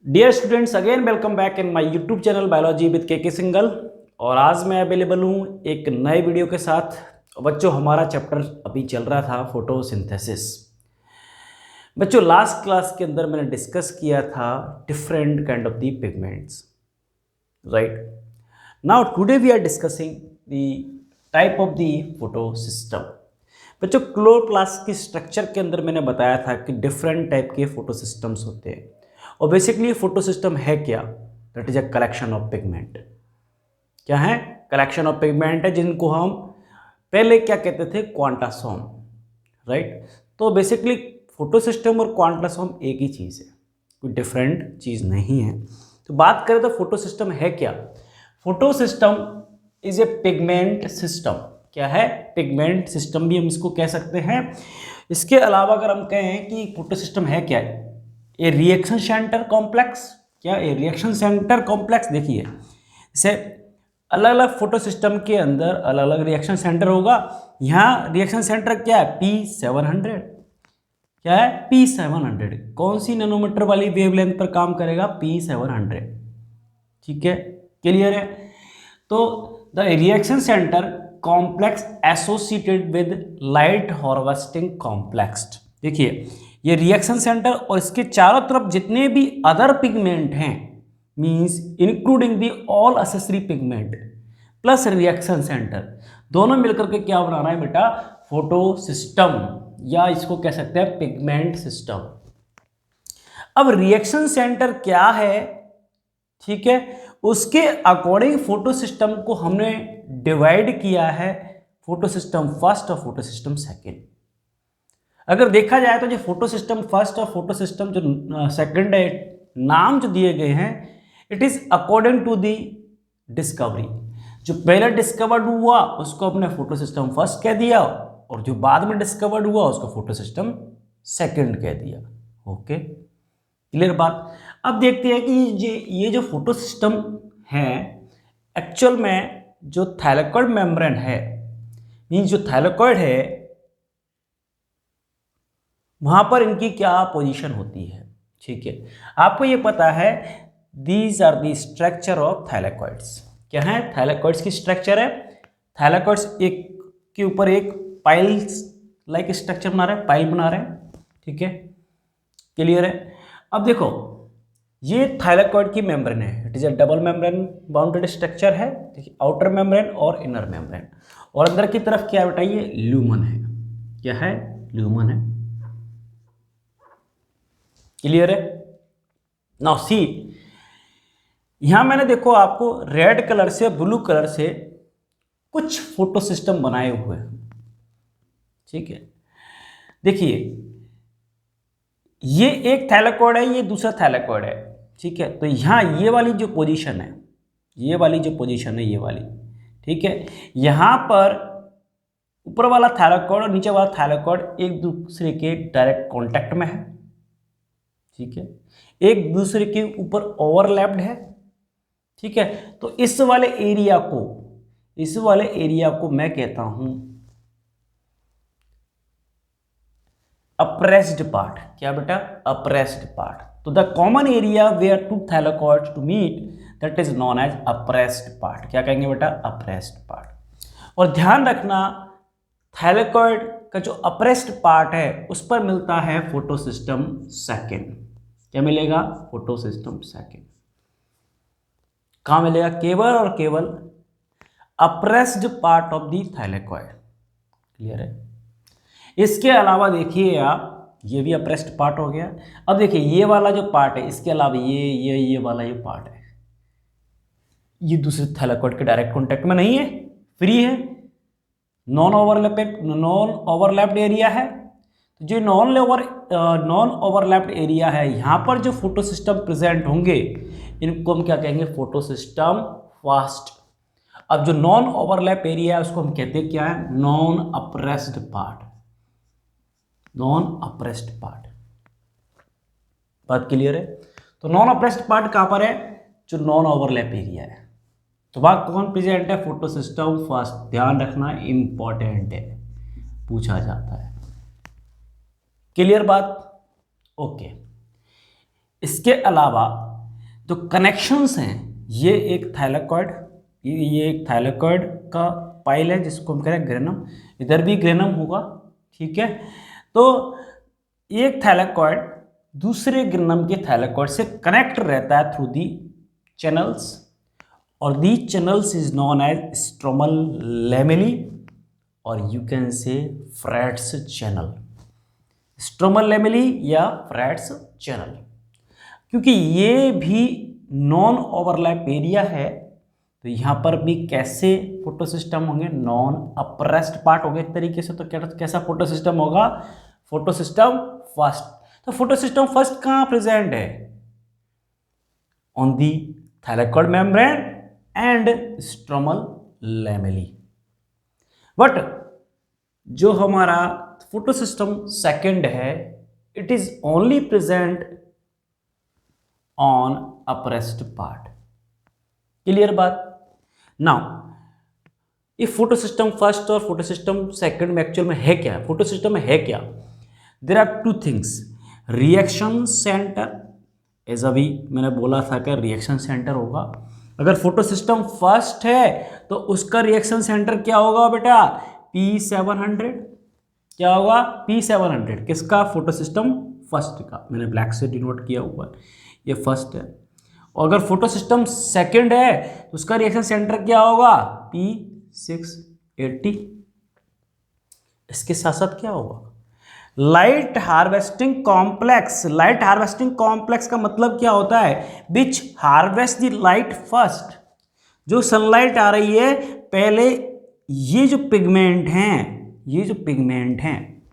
Dear students, again welcome back in my YouTube channel biology with K Singhal. और आज मैं available हूँ एक नए वीडियो के साथ। बच्चों, हमारा चैप्टर अभी चल रहा था फोटोसिंथेसिस। बच्चों, लास्ट क्लास के अंदर मैंने डिस्कस किया था different kind of the pigments, right. Now today we are discussing the type of the photo system. बच्चों, क्लोरोप्लास्ट की स्ट्रक्चर के अंदर मैंने बताया था कि डिफरेंट टाइप के फोटो सिस्टम्स होते हैं। और बेसिकली फोटो सिस्टम है क्या? That is a collection of pigment. क्या है? कलेक्शन ऑफ पिगमेंट है, जिनको हम पहले क्या कहते थे? Quantasome, right. तो बेसिकली फोटो सिस्टम और क्वांटासोम एक ही चीज़ है, कोई डिफरेंट चीज़ नहीं है। तो बात करें तो फोटो सिस्टम है क्या? Photo system is a pigment system. क्या है? पिगमेंट सिस्टम भी हम इसको कह सकते हैं। इसके अलावा अगर हम कहें कि फोटो सिस्टम है क्या, ए रिएक्शन सेंटर कॉम्प्लेक्स। क्या? A reaction centre complex. देखिए, जैसे अलग अलग फोटो सिस्टम के अंदर अलग अलग रिएक्शन सेंटर होगा। यहाँ रिएक्शन सेंटर क्या है? P700। क्या है? P700 कौन सी नैनोमीटर वाली वेवलेंथ पर काम करेगा? P700। ठीक है, क्लियर है। तो the reaction centre complex associated with light harvesting complex. देखिए, ये रिएक्शन सेंटर और इसके चारों तरफ जितने भी अदर पिगमेंट हैं, means including the all accessory pigment plus reaction centre, दोनों मिलकर के क्या बना रहा है बेटा? फोटो सिस्टम, या इसको कह सकते हैं पिगमेंट सिस्टम। अब रिएक्शन सेंटर क्या है, ठीक है, उसके अकॉर्डिंग फोटो सिस्टम को हमने डिवाइड किया है, फोटो सिस्टम फर्स्ट और फोटो सिस्टम सेकेंड। अगर देखा जाए तो जो फोटो सिस्टम फर्स्ट और फोटो सिस्टम जो सेकंड है, नाम जो दिए गए हैं, it is according to the discovery. जो पहले डिस्कवर्ड हुआ उसको अपने फोटो सिस्टम फर्स्ट कह दिया, और जो बाद में डिस्कवर्ड हुआ उसको फोटो सिस्टम सेकंड कह दिया। ओके, क्लियर बात। अब देखते हैं कि ये जो फोटो सिस्टम है, एक्चुअल में जो थैलेकॉइड मेम्ब्रेन है, मीन्स जो थैलेकॉइड है, वहां पर इनकी क्या पोजीशन होती है। ठीक है, आपको ये पता है, these are the structure of thylakoids. क्या है? थैलेकॉइड्स की स्ट्रक्चर है। थैलेकॉइड्स एक के ऊपर एक पाइल्स लाइक स्ट्रक्चर बना रहे हैं, पाइल बना रहे हैं। ठीक है, क्लियर है। अब देखो, ये थाइलेकॉइड की मेम्ब्रेन है। It is a double membrane bounded structure है। देखिए, आउटर मेम्ब्रेन और इनर मेम्ब्रेन, और अंदर की तरफ क्या बताइए? ल्यूमन है। क्या है? ल्यूमन है। क्लियर है। नाउ सी, यहां मैंने देखो आपको रेड कलर से ब्लू कलर से कुछ फोटो सिस्टम बनाए हुए हैं। ठीक है, देखिए, ये एक थैलेकॉइड है, ये दूसरा थैलेकॉइड है। ठीक है, तो यहां ये वाली जो पोजीशन है, ये वाली जो पोजीशन है, ये वाली, ठीक है, यहां पर ऊपर वाला थैलेकॉइड और नीचे वाला थैलेकॉइड एक दूसरे के डायरेक्ट कांटेक्ट में है। ठीक है, एक दूसरे के ऊपर ओवरलैप्ड है। ठीक है, तो इस वाले एरिया को मैं कहता हूं अप्रेस्ड पार्ट। क्या बेटा? Appressed part. तो the common area where two thylakoids to meet, that is known as appressed part. क्या कहेंगे बेटा? Appressed part. और ध्यान रखना, थैलेकॉइड का जो अप्रेस्ड पार्ट है उस पर मिलता है फोटो सिस्टम सेकेंड। क्या मिलेगा? Photo system second. कहां मिलेगा? केवल और केवल apprised part of the thylakoid. Clear है। इसके अलावा देखिए आप, ये भी अप्रेस्ड पार्ट हो गया। अब देखिए, ये वाला जो पार्ट है, इसके अलावा ये वाला ये पार्ट है, ये दूसरे थैलेकॉइड के डायरेक्ट कांटेक्ट में नहीं है, फ्री है, नॉन ओवरलैप्ड एरिया है। तो जो नॉन ओवरलैप्ड एरिया है, यहां पर जो फोटो सिस्टम प्रेजेंट होंगे, इनको हम क्या कहेंगे? Photo system fast. अब जो नॉन ओवरलैप एरिया है उसको हम कहते हैं क्या है? Non apprised part. Non apprised part. बात क्लियर है। तो नॉन अप्रेस्ड पार्ट कहां पर है? जो नॉन ओवरलैप एरिया है। तो वहां कौन प्रेजेंट है? Photo system first. ध्यान रखना, इंपॉर्टेंट है, पूछा जाता है। क्लियर बात? ओके। इसके अलावा जो कनेक्शंस हैं, ये एक थाइलेकॉइड, ये एक थाइलेकॉइड का पाइल है जिसको हम कह रहे हैं ग्रेनम, इधर भी ग्रेनम होगा, ठीक है। तो एक थाइलेकॉइड दूसरे ग्रेनम के थाइलेकॉइड से कनेक्ट रहता है थ्रू दी चैनल्स, और the channels is known as stromal lamellae, और you can say frets channel, stromal lamellae या फ्रैट्स चैनल। क्योंकि ये भी नॉन ओवरलैप एरिया है, तो यहाँ पर भी कैसे फोटो सिस्टम होंगे, नॉन अप्रेस्ड पार्ट होंगे एक तरीके से। तो कैसा फोटो सिस्टम होगा, फोटो सिस्टम फर्स्ट। तो फोटो सिस्टम फर्स्ट कहाँ प्रेजेंट है, on the thylakoid membrane and stromal lamellae. But जो हमारा फोटो सिस्टम सेकेंड है, it is only present on apprised part. Clear बात। नाउ ये फोटो सिस्टम फर्स्ट और फोटो सिस्टम सेकंड में एक्चुअल में है क्या, फोटो सिस्टम में है क्या, there are two things, reaction centre, as अभी मैंने बोला था कि रिएक्शन सेंटर होगा। अगर फोटो सिस्टम फर्स्ट है तो उसका रिएक्शन सेंटर क्या होगा बेटा, P700। क्या होगा, P700। किसका, फोटो सिस्टम फर्स्ट का, मैंने ब्लैक से डिनोट किया हुआ है, ये फर्स्ट है। और अगर फोटो सिस्टम सेकेंड है तो उसका रिएक्शन सेंटर क्या होगा, P680। इसके साथ साथ क्या होगा, light harvesting complex. Light harvesting complex का मतलब क्या होता है, विच हार्वेस्ट द लाइट फर्स्ट। जो सनलाइट आ रही है पहले, ये जो पिगमेंट हैं, ये जो पिगमेंट हैं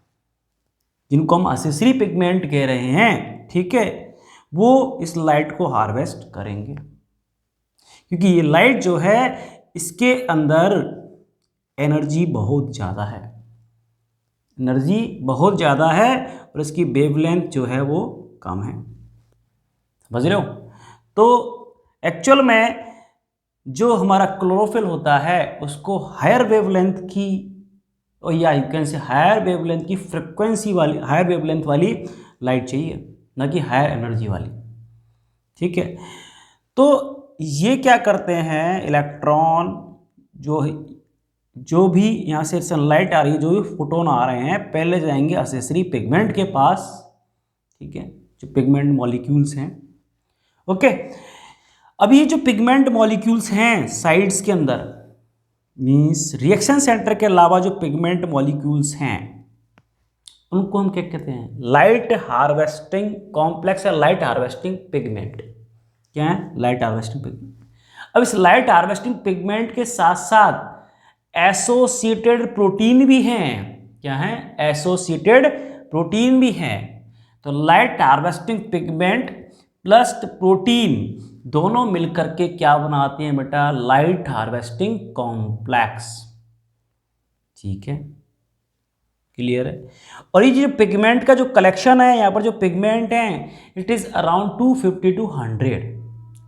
जिनको हम एक्सेसरी पिगमेंट कह रहे हैं, ठीक है, वो इस लाइट को हार्वेस्ट करेंगे। क्योंकि ये लाइट जो है इसके अंदर एनर्जी बहुत ज़्यादा है, एनर्जी बहुत ज़्यादा है, और इसकी वेवलेंथ जो है वो कम है। समझ रहे हो। तो एक्चुअल में जो हमारा क्लोरोफिल होता है उसको हायर वेवलेंथ की, और या you can say higher wavelength की फ्रिक्वेंसी वाली, हायर वेवलेंथ वाली लाइट चाहिए, ना कि हायर एनर्जी वाली, ठीक है। तो ये क्या करते हैं, इलेक्ट्रॉन जो भी यहाँ से सनलाइट आ रही है, जो भी फोटोन आ रहे हैं, पहले जाएंगे एक्सेसरी पिगमेंट के पास, ठीक है, जो पिगमेंट मॉलिक्यूल्स हैं। ओके, अब ये जो पिगमेंट मॉलिक्यूल्स हैं साइड्स के अंदर, मींस रिएक्शन सेंटर के अलावा जो पिगमेंट मॉलिक्यूल्स हैं उनको हम क्या कहते हैं, लाइट हार्वेस्टिंग कॉम्प्लेक्स या लाइट हार्वेस्टिंग पिगमेंट। क्या है, लाइट हार्वेस्टिंग पिगमेंट। अब इस लाइट हार्वेस्टिंग पिगमेंट के साथ साथ एसोसिएटेड प्रोटीन भी हैं। क्या है, एसोसिएटेड प्रोटीन भी हैं। तो light harvesting pigment plus protein दोनों मिलकर के क्या बनाते हैं बेटा, लाइट हार्वेस्टिंग कॉम्प्लेक्स। ठीक है, क्लियर है। और ये जो पिगमेंट का जो कलेक्शन है, यहाँ पर जो पिगमेंट है, इट इज अराउंड 250 to 100,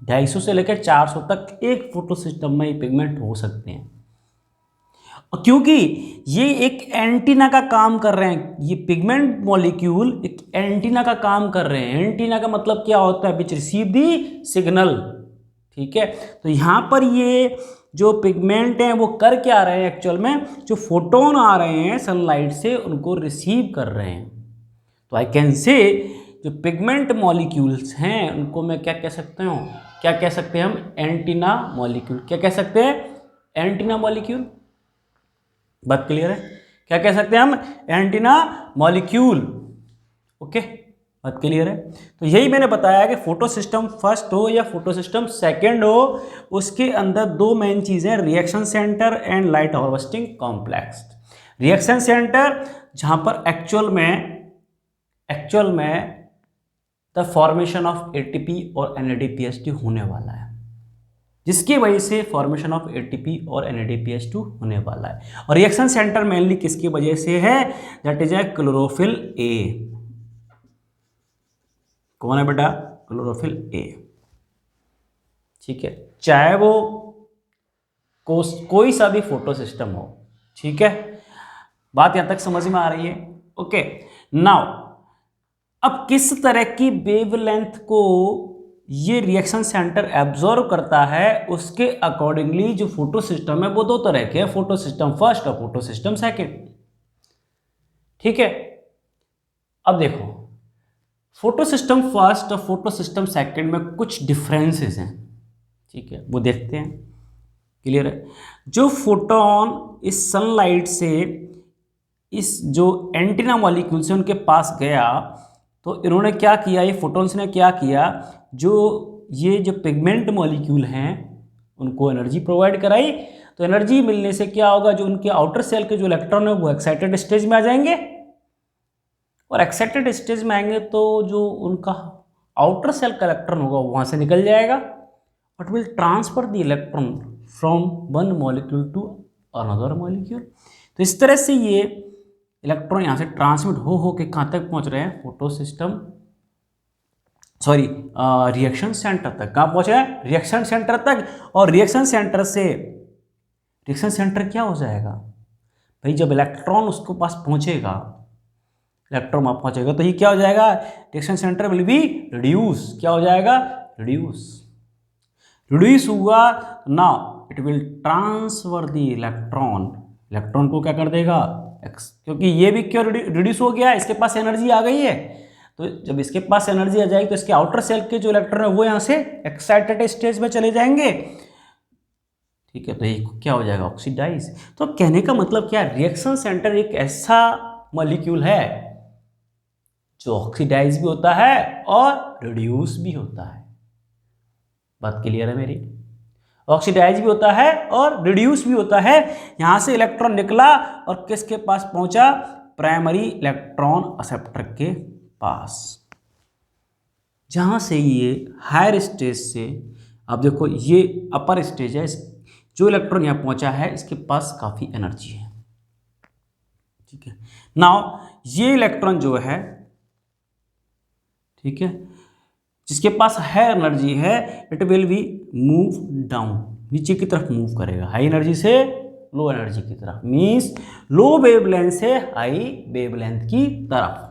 250 से लेकर 400 तक एक फोटो सिस्टम में ये पिगमेंट हो सकते हैं। और क्योंकि ये एक एंटीना का काम कर रहे हैं, ये पिगमेंट मॉलिक्यूल एक एंटीना का काम कर रहे हैं। एंटीना का मतलब क्या होता है, विच रिसीव दी सिग्नल। ठीक है, तो यहाँ पर ये जो पिगमेंट हैं वो कर क्या रहे हैं, एक्चुअल में जो फोटोन आ रहे हैं सनलाइट से उनको रिसीव कर रहे हैं। तो आई कैन से जो पिगमेंट मॉलिक्यूल्स हैं उनको मैं क्या कह सकते हूँ, क्या कह सकते हैं हम, एंटीना मॉलिक्यूल। क्या कह सकते हैं, एंटीना मॉलिक्यूल। बात क्लियर है, क्या कह सकते हैं हम, एंटीना मॉलिक्यूल। ओके, बात क्लियर है। तो यही मैंने बताया कि फोटो सिस्टम फर्स्ट हो या फोटो सिस्टम सेकेंड हो, उसके अंदर दो मेन चीज़ें, reaction centre and light harvesting complex. Reaction centre जहाँ पर एक्चुअल में द फॉर्मेशन ऑफ एटीपी और NADPH2 होने वाला है, जिसकी वजह से फॉर्मेशन ऑफ एटीपी और NADPH2 होने वाला है। और रिएक्शन सेंटर मेनली किसकी वजह से है, that is A chlorophyll A. कौन है बेटा, क्लोरोफिल ए। ठीक है, चाहे वो कोई सा भी फोटो सिस्टम हो। ठीक है, बात यहां तक समझ में आ रही है। ओके, नाउ अब किस तरह की वेवलेंथ को ये रिएक्शन सेंटर एब्जॉर्व करता है, उसके अकॉर्डिंगली जो फोटो सिस्टम है वो दो तरह के हैं, फोटो सिस्टम फर्स्ट और फोटो सिस्टम सेकेंड। ठीक है, अब देखो फोटो सिस्टम फर्स्ट और फोटो सिस्टम सेकेंड में कुछ डिफरेंसेस हैं। ठीक है, वो देखते हैं। क्लियर है? जो फोटोन इस सनलाइट से इस जो एंटीना मॉलिक्यूल्स है उनके पास गया, तो इन्होंने क्या किया, ये फोटोन्स ने क्या किया, ये जो पिगमेंट मॉलिक्यूल हैं उनको एनर्जी प्रोवाइड कराई। तो एनर्जी मिलने से क्या होगा, जो उनके आउटर सेल के जो इलेक्ट्रॉन है वो एक्साइटेड स्टेज में आ जाएंगे, और एक्साइटेड स्टेज में आएंगे तो जो उनका आउटर सेल का इलेक्ट्रॉन होगा वहाँ से निकल जाएगा, but will transfer the electron from one molecule to another molecule. तो इस तरह से ये इलेक्ट्रॉन यहाँ से ट्रांसमिट हो के कहाँ तक पहुँच रहे हैं, photo system sorry reaction centre तक। कहाँ पहुँच रहे हैं, रिएक्शन सेंटर तक। और रिएक्शन सेंटर से रिएक्शन सेंटर क्या हो जाएगा भाई, जब इलेक्ट्रॉन उसके पास पहुँचेगा, इलेक्ट्रॉन वहाँ पहुँचेगा तो ये क्या हो जाएगा, reaction centre will be reduce. क्या हो जाएगा, रिड्यूस हुआ। Now it will transfer the electron को क्या कर देगा, क्योंकि ये भी क्यों रिड्यूस हो गया, इसके पास एनर्जी आ गई है। तो जब इसके पास एनर्जी आ जाएगी तो इसके आउटर सेल के जो इलेक्ट्रॉन है वो यहाँ से एक्साइटेड स्टेज में चले जाएंगे। ठीक है, तो ये क्या हो जाएगा, ऑक्सीडाइज। तो कहने का मतलब क्या, रिएक्शन सेंटर एक ऐसा मॉलिक्यूल है जो ऑक्सीडाइज भी होता है और रिड्यूस भी होता है। बात क्लियर है मेरी? ऑक्सीडाइज भी होता है और रिड्यूस भी होता है। यहां से इलेक्ट्रॉन निकला और किसके पास पहुंचा, प्राइमरी इलेक्ट्रॉन एक्सेप्टर के पास, जहां से ये हायर स्टेज से, अब देखो ये अपर स्टेज है, जो इलेक्ट्रॉन यहां पहुंचा है इसके पास काफी एनर्जी है। ठीक है, नाउ ये इलेक्ट्रॉन जो है, ठीक है, जिसके पास हाई एनर्जी है, it will be move down, नीचे की तरफ मूव करेगा, हाई एनर्जी से लो एनर्जी की तरफ, मीन्स लो वेवलेंथ से हाई वेवलेंथ की तरफ।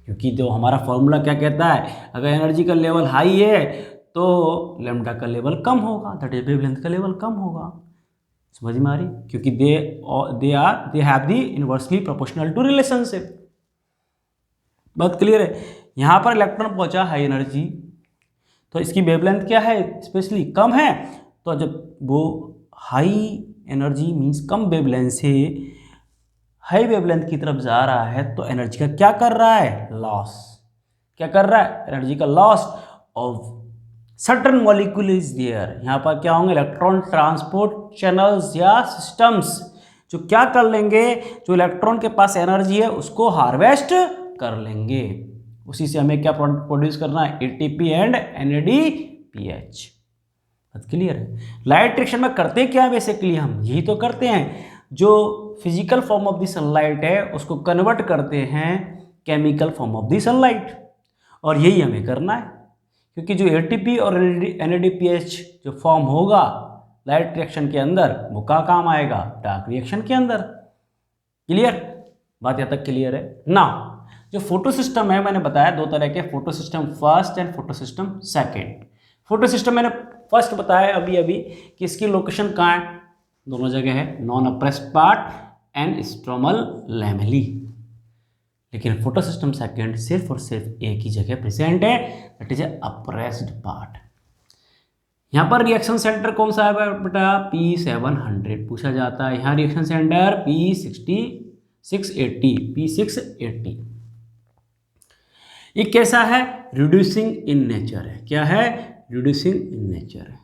क्योंकि जो हमारा फॉर्मूला क्या कहता है, अगर एनर्जी का लेवल हाई है तो लैम्डा का लेवल कम होगा, दैट इज वेवलेंथ का लेवल कम होगा। समझ में आ रही? क्योंकि they have the inversely proportional to relationship. बात क्लियर है? यहाँ पर इलेक्ट्रॉन पहुंचा हाई एनर्जी, तो इसकी वेवलेंथ क्या है, स्पेशली कम है। तो जब वो हाई एनर्जी मीन्स कम वेवलेंथ से हाई वेवलेंथ की तरफ जा रहा है, तो एनर्जी का क्या कर रहा है, लॉस। क्या कर रहा है, एनर्जी का loss of certain molecule is there. यहाँ पर क्या होंगे, इलेक्ट्रॉन ट्रांसपोर्ट चैनल्स या सिस्टम्स, जो क्या कर लेंगे, जो इलेक्ट्रॉन के पास एनर्जी है उसको हार्वेस्ट कर लेंगे। उसी से हमें क्या प्रोड्यूस करना है, एटीपी एंड NADPH। बात क्लियर है? लाइट रिएक्शन में करते क्या है, बेसिकली हम यही तो करते हैं, जो physical form of the sunlight है उसको कन्वर्ट करते हैं chemical form of the sunlight, और यही हमें करना है। क्योंकि जो एटीपी और NADPH जो फॉर्म होगा लाइट रिएक्शन के अंदर, वो क्या काम आएगा, डार्क रिएक्शन के अंदर। क्लियर? बात यहाँ तक क्लियर है ना? जो फोटो सिस्टम है मैंने बताया दो तरह के, photo system first and photo system second. Photo system मैंने फर्स्ट बताया अभी कि इसकी लोकेशन कहाँ है, दोनों जगह है, non apprised part and stromal lamellae. लेकिन फोटो सिस्टम सेकेंड सिर्फ और सिर्फ एक ही जगह प्रेजेंट है, दैट इज अप्रेस्ड पार्ट। यहाँ पर रिएक्शन सेंटर कौन सा है बेटा, P700 पूछा जाता है। यहाँ रिएक्शन सेंटर P680 ये कैसा है, रिड्यूसिंग इन नेचर है। क्या है, रिड्यूसिंग इन नेचर है।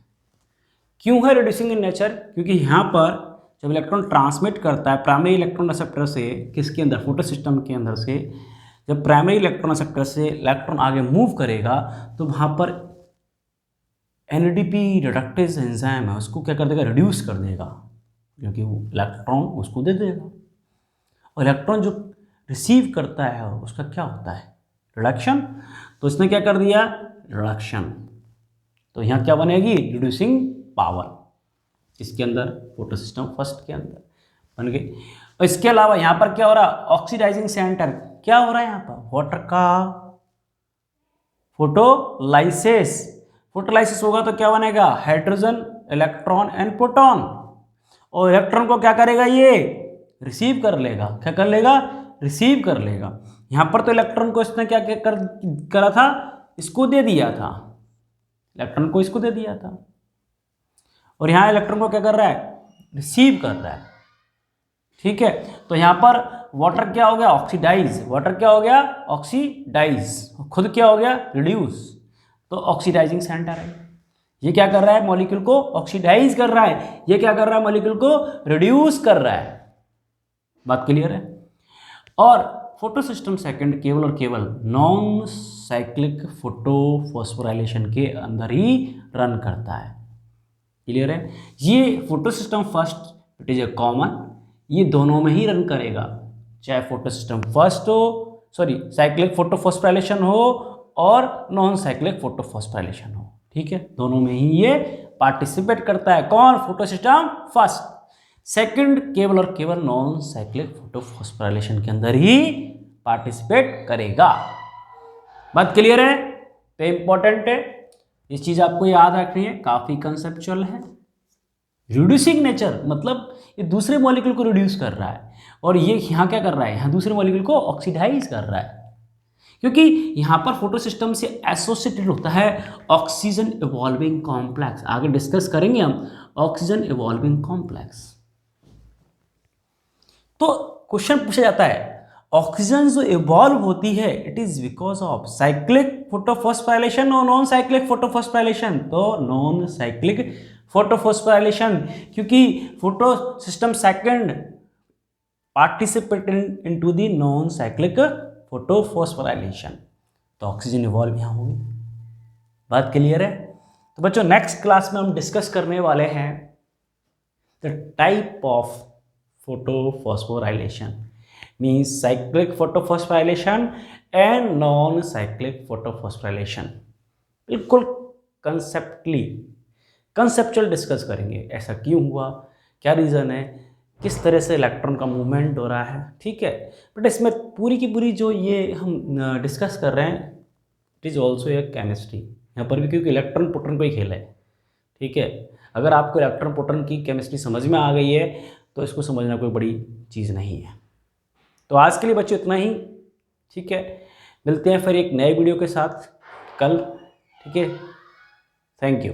क्यों है रिड्यूसिंग इन नेचर, क्योंकि यहाँ पर जब इलेक्ट्रॉन ट्रांसमिट करता है प्राइमरी इलेक्ट्रॉन रिसेप्टर से, किसके अंदर, फोटो सिस्टम के अंदर से, जब प्राइमरी इलेक्ट्रॉन रिसेप्टर से इलेक्ट्रॉन आगे मूव करेगा तो वहाँ पर NADP रिडक्टेज एंजाइम है उसको क्या कर देगा, रिड्यूस कर देगा, क्योंकि वो इलेक्ट्रॉन उसको दे देगा। और इलेक्ट्रॉन जो रिसीव करता है उसका क्या होता है, रिडक्शन। तो इसने क्या कर दिया, रिडक्शन। तो यहाँ क्या बनेगी, रिड्यूसिंग पावर, इसके अंदर फोटो सिस्टम फर्स्ट के अंदर बन गई। और इसके अलावा यहाँ पर क्या हो रहा है, ऑक्सीडाइजिंग सेंटर क्या हो रहा है, यहाँ पर वाटर का फोटोलाइसिस। फोटोलाइसिस होगा तो क्या बनेगा, हाइड्रोजन, इलेक्ट्रॉन एंड प्रोटॉन। और इलेक्ट्रॉन को क्या करेगा, ये रिसीव कर लेगा। क्या कर लेगा, रिसीव कर लेगा। यहां पर तो इलेक्ट्रॉन को इसने क्या करा था, इसको दे दिया था, इलेक्ट्रॉन को इसको दे दिया था। और यहां इलेक्ट्रॉन को क्या कर रहा है, रिसीव कर रहा है। ठीक है, तो यहां पर वाटर क्या हो गया, ऑक्सीडाइज। वाटर क्या हो गया, ऑक्सीडाइज। खुद क्या हो गया, रिड्यूस। तो ऑक्सीडाइजिंग सेंटर है। ये क्या कर रहा है, मॉलिक्यूल को ऑक्सीडाइज कर रहा है। ये क्या कर रहा है, मॉलिक्यूल को रिड्यूस कर रहा है। बात क्लियर है। और फोटो सिस्टम सेकंड केवल और केवल नॉन साइक्लिक फोटोफॉस्फोराइलेशन के अंदर ही रन करता है। क्लियर है। ये photo system first, it is a common, ये दोनों में ही रन करेगा, चाहे फोटो सिस्टम फर्स्ट हो, सॉरी साइक्लिक फोटोफॉस्फोराइलेशन हो और नॉन साइक्लिक फोटोफॉस्फोराइलेशन हो। ठीक है, दोनों में ही ये पार्टिसिपेट करता है। कौन, फोटो सिस्टम फर्स्ट। सेकंड केवल और केवल नॉन साइक्लिक फोटोफॉस्फोराइलेशन के अंदर ही पार्टिसिपेट करेगा। बात क्लियर है, तो इंपॉर्टेंट है, इस चीज आपको याद रखनी है, काफी कंसेप्चुअल है। रिड्यूसिंग नेचर मतलब ये दूसरे मॉलिक्यूल को रिड्यूस कर रहा है, और ये यहाँ क्या कर रहा है, यहाँ दूसरे मॉलिक्यूल को ऑक्सीडाइज कर रहा है। क्योंकि यहाँ पर फोटो सिस्टम से एसोसिएटेड होता है ऑक्सीजन इवॉल्विंग कॉम्प्लेक्स। आगे डिस्कस करेंगे हम ऑक्सीजन इवॉल्विंग कॉम्प्लेक्स। तो क्वेश्चन पूछा जाता है, ऑक्सीजन जो इवॉल्व होती है it is because of cyclic photophosphorylation और नॉन साइक्लिक फोटोफॉस्फोराइलेशन। तो नॉन साइक्लिक फोटोफॉस्फोराइलेशन, क्योंकि photo system second participate into the non cyclic photophosphorylation, तो ऑक्सीजन इवॉल्व यहाँ होगी। बात क्लियर है। तो बच्चों नेक्स्ट क्लास में हम डिस्कस करने वाले हैं the type of photophosphorylation, means cyclic photophosphorylation and non cyclic photophosphorylation. बिल्कुल कंसेप्चुअल डिस्कस करेंगे, ऐसा क्यों हुआ, क्या रीज़न है, किस तरह से इलेक्ट्रॉन का मूवमेंट हो रहा है। ठीक है, बट इसमें पूरी की पूरी जो ये हम डिस्कस कर रहे हैं it is also a chemistry यहाँ पर भी, क्योंकि इलेक्ट्रॉन प्रोटॉन का ही खेल है। ठीक है, अगर आपको इलेक्ट्रॉन प्रोटॉन की केमिस्ट्री समझ में आ गई है तो इसको समझना कोई बड़ी चीज़ नहीं है। तो आज के लिए बच्चों इतना ही। ठीक है, मिलते हैं फिर एक नए वीडियो के साथ कल। ठीक है, थैंक यू।